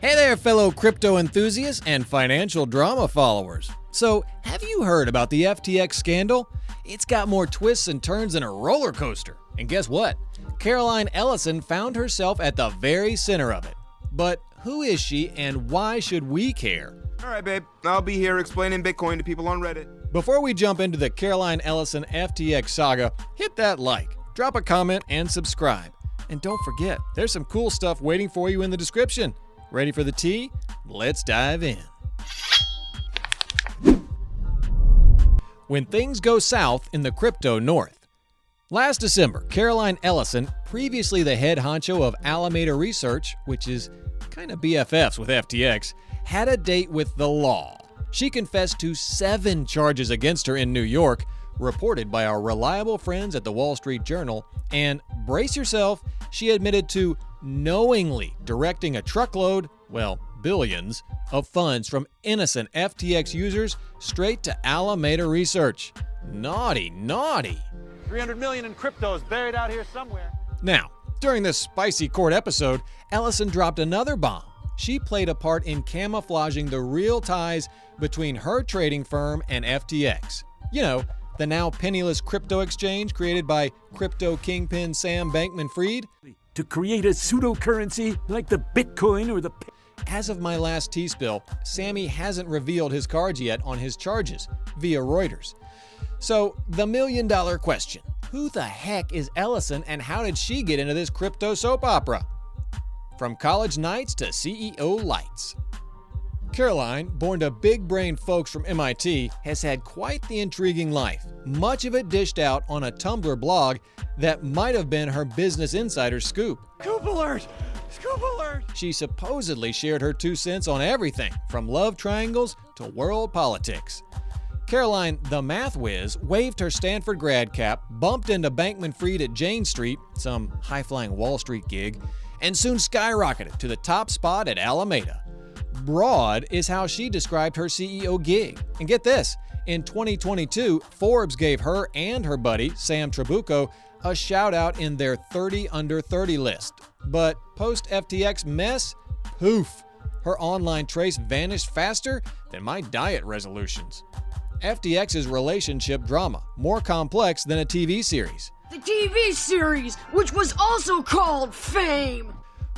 Hey there, fellow crypto enthusiasts and financial drama followers. So, have you heard about the FTX scandal? It's got more twists and turns than a roller coaster. And guess what? Caroline Ellison found herself at the very center of it. But who is she and why should we care? All right, babe. I'll be here explaining Bitcoin to people on Reddit. Before we jump into the Caroline Ellison FTX saga, hit that like, drop a comment, and subscribe. And don't forget, there's some cool stuff waiting for you in the description. Ready for the tea? Let's dive in. When things go south in the crypto north. Last December, Caroline Ellison, previously the head honcho of Alameda Research, which is kind of BFFs with FTX, had a date with the law. She confessed to 7 charges against her in New York, reported by our reliable friends at the Wall Street Journal, and brace yourself, she admitted to knowingly directing a truckload, well, billions, of funds from innocent FTX users straight to Alameda Research. Naughty, naughty. 300 million in crypto is buried out here somewhere. Now, during this spicy court episode, Ellison dropped another bomb. She played a part in camouflaging the real ties between her trading firm and FTX. You know, the now penniless crypto exchange created by crypto kingpin Sam Bankman-Fried. To create a pseudocurrency like the Bitcoin or the... As of my last tea spill, Sammy hasn't revealed his cards yet on his charges via Reuters. So, the million-dollar question, who the heck is Ellison and how did she get into this crypto soap opera? From college nights to CEO lights. Caroline, born to big-brained folks from MIT, has had quite the intriguing life, much of it dished out on a Tumblr blog that might have been her Business Insider scoop. Scoop alert! Scoop alert! She supposedly shared her 2 cents on everything, from love triangles to world politics. Caroline, the math whiz, waved her Stanford grad cap, bumped into Bankman-Fried at Jane Street, some high-flying Wall Street gig, and soon skyrocketed to the top spot at Alameda. Broad is how she described her CEO gig. And get this, in 2022, Forbes gave her and her buddy, Sam Trabucco, a shout out in their 30 under 30 list. But post-FTX mess, poof, her online trace vanished faster than my diet resolutions. FTX's relationship drama, more complex than a TV series. The TV series, which was also called Fame.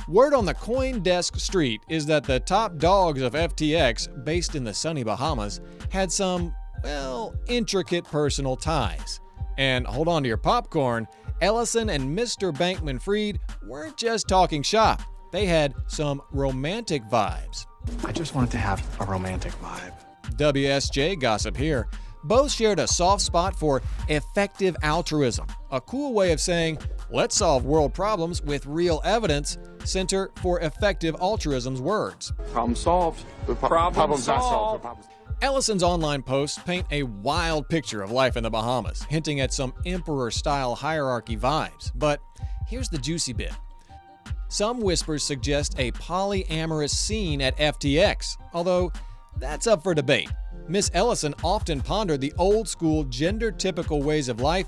Word on the CoinDesk street is that the top dogs of FTX, based in the sunny Bahamas, had some, well, intricate personal ties. And hold on to your popcorn, Ellison and Mr. Bankman-Fried weren't just talking shop. They had some romantic vibes. I just wanted to have a romantic vibe. WSJ gossip here. Both shared a soft spot for effective altruism, a cool way of saying, let's solve world problems with real evidence, Center for Effective Altruism's words. Problem solved. Problem's not solved. Ellison's online posts paint a wild picture of life in the Bahamas, hinting at some emperor-style hierarchy vibes. But here's the juicy bit. Some whispers suggest a polyamorous scene at FTX, although that's up for debate. Miss Ellison often pondered the old-school, gender-typical ways of life,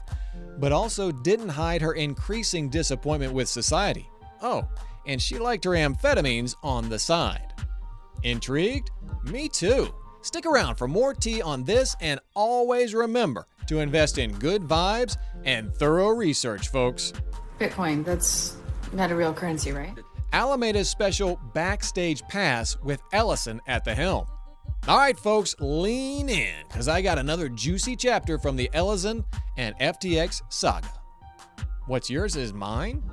but also didn't hide her increasing disappointment with society. Oh, and she liked her amphetamines on the side. Intrigued? Me too. Stick around for more tea on this, and always remember to invest in good vibes and thorough research, folks. Bitcoin, that's not a real currency, right? Alameda's special backstage pass with Ellison at the helm. All right, folks, lean in, because I got another juicy chapter from the Ellison and FTX saga. What's yours is mine?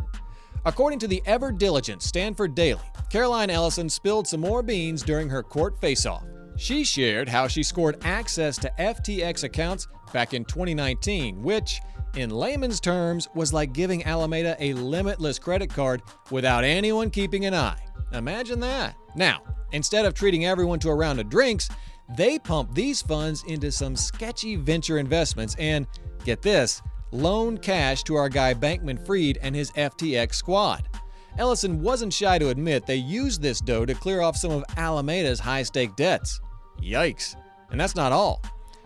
According to the ever-diligent Stanford Daily, Caroline Ellison spilled some more beans during her court face-off. She shared how she scored access to FTX accounts back in 2019, which, in layman's terms, was like giving Alameda a limitless credit card without anyone keeping an eye. Imagine that. Now, instead of treating everyone to a round of drinks, they pumped these funds into some sketchy venture investments and, get this, loaned cash to our guy Bankman-Fried and his FTX squad. Ellison wasn't shy to admit they used this dough to clear off some of Alameda's high-stake debts. Yikes. And that's not all.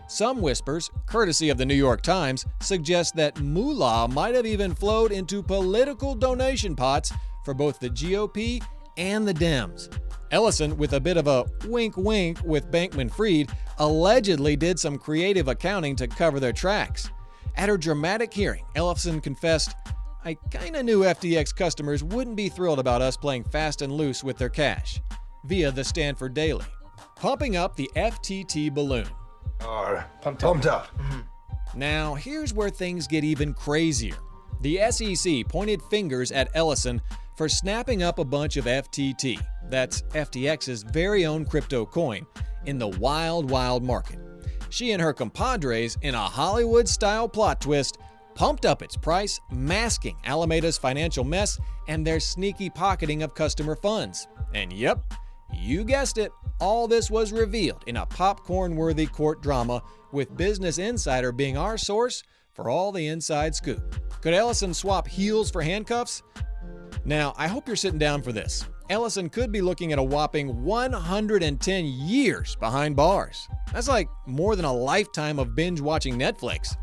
Some whispers, courtesy of the New York Times, suggest that moolah might have even flowed into political donation pots for both the GOP and the Dems. Ellison, with a bit of a wink-wink with Bankman-Fried, allegedly did some creative accounting to cover their tracks. At her dramatic hearing, Ellison confessed, "I kinda knew FTX customers wouldn't be thrilled about us playing fast and loose with their cash," via the Stanford Daily. Pumping up the FTT balloon. Pumped up. Now, here's where things get even crazier. The SEC pointed fingers at Ellison for snapping up a bunch of FTT, that's FTX's very own crypto coin, in the wild, wild market. She and her compadres, in a Hollywood-style plot twist, pumped up its price, masking Alameda's financial mess and their sneaky pocketing of customer funds. And yep, you guessed it, all this was revealed in a popcorn-worthy court drama, with Business Insider being our source for all the inside scoop. Could Ellison swap heels for handcuffs? Now, I hope you're sitting down for this. Ellison could be looking at a whopping 110 years behind bars. That's like more than a lifetime of binge-watching Netflix.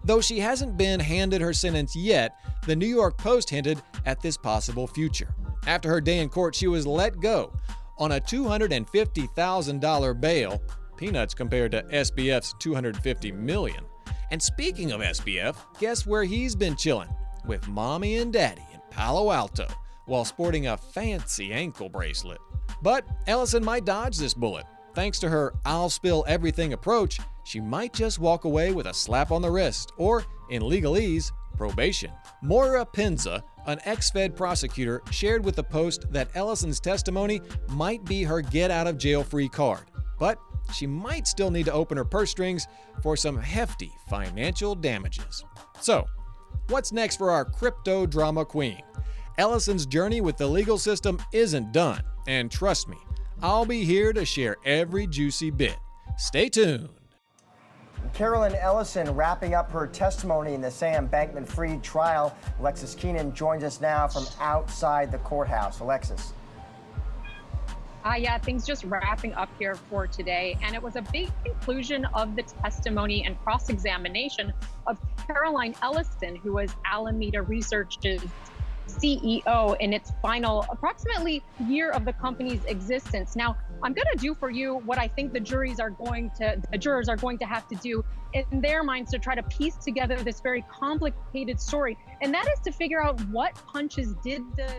Though she hasn't been handed her sentence yet, the New York Post hinted at this possible future. After her day in court, she was let go on a $250,000 bail, peanuts compared to SBF's $250 million. And speaking of SBF, guess where he's been chilling? With mommy and daddy in Palo Alto, while sporting a fancy ankle bracelet. But Ellison might dodge this bullet. Thanks to her "I'll spill everything" approach, she might just walk away with a slap on the wrist, or, in legalese, probation. Moira Pinza, an ex-Fed prosecutor, shared with the Post that Ellison's testimony might be her get-out-of-jail-free card. But she might still need to open her purse strings for some hefty financial damages. So, what's next for our crypto drama queen? Ellison's journey with the legal system isn't done, and trust me, I'll be here to share every juicy bit. Stay tuned. Caroline Ellison wrapping up her testimony in the Sam Bankman-Fried trial. Alexis Keenan joins us now from outside the courthouse. Alexis. Yeah, things just wrapping up here for today. And it was a big conclusion of the testimony and cross-examination of Caroline Ellison, who was Alameda Research's CEO in its final approximately year of the company's existence. Now, I'm going to do for you what I think the jurors are going to have to do in their minds to try to piece together this very complicated story. And that is to figure out what punches did the